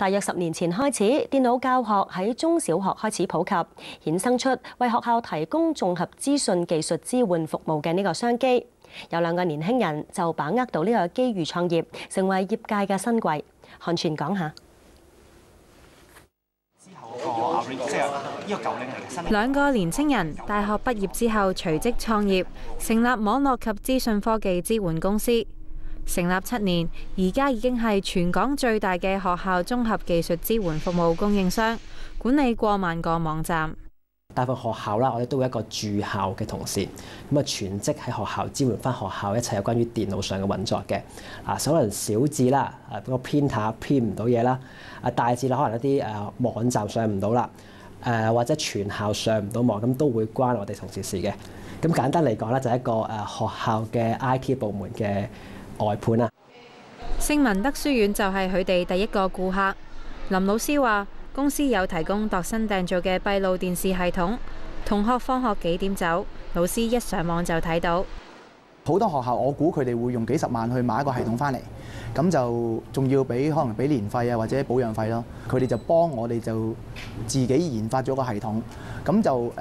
大約10年前開始，電腦教學喺中小學開始普及，衍生出為學校提供綜合資訊技術支援服務嘅呢個商機。有2個年輕人就把握到呢個機遇創業，成為業界嘅新貴。韓全講下。2個年青人大學畢業之後隨即創業，成立網絡及資訊科技支援公司。成立7年，而家已經係全港最大嘅學校綜合技術支援服務供應商，管理過萬個網站。大部分學校啦，我哋都會一個駐校嘅同事，咁啊全職喺學校支援翻學校一切有關於電腦上嘅運作嘅。可能小至啦，個 printer print 唔到嘢啦，大至啦可能一啲網站上唔到啦，或者全校上唔到網，咁都會關我哋同事事嘅。咁簡單嚟講咧，就係一個學校嘅 IT 部門嘅外判啦。聖文德書院就係佢哋第一個顧客。林老師話：公司有提供度身訂造嘅閉路電視系統，同學放學幾點走，老師一上網就睇到。好多學校我估佢哋會用幾十萬去買一個系統翻嚟，咁就仲要可能俾年費啊或者保養費咯。佢哋就幫我哋就自己研發咗個系統，咁就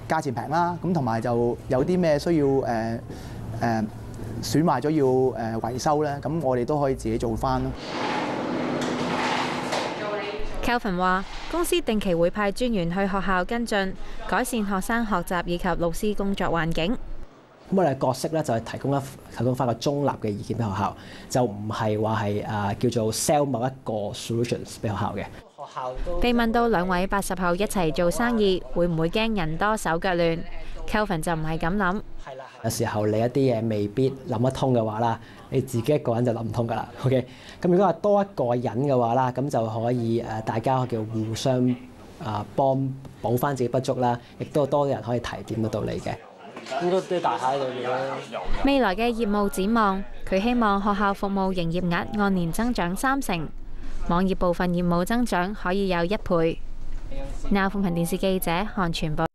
價錢平啦，咁同埋就有啲咩需要損壞咗要維修咧，咁我哋都可以自己做翻咯。Kelvin 話：公司定期會派專員去學校跟進，改善學生學習以及老師工作環境。咁我哋嘅角色咧就係提供翻個中立嘅意見俾學校，就唔係話係叫做 sell 某一個 solutions 俾學校嘅。被問到2位80後一齊做生意，會唔會驚人多手腳亂？Kelvin 就唔係咁諗。有時候你一啲嘢未必諗得通嘅話啦，你自己一個人就諗唔通㗎啦。OK， 咁如果話多一個人嘅話啦，咁就可以大家叫互相補翻自己不足啦，亦都多啲人可以提點得到你嘅。應該啲大廈度嘅。未來嘅業務展望，佢希望學校服務營業額按年增長3成，網頁部分業務增長可以有1倍。Now 寬頻電視記者韓全報。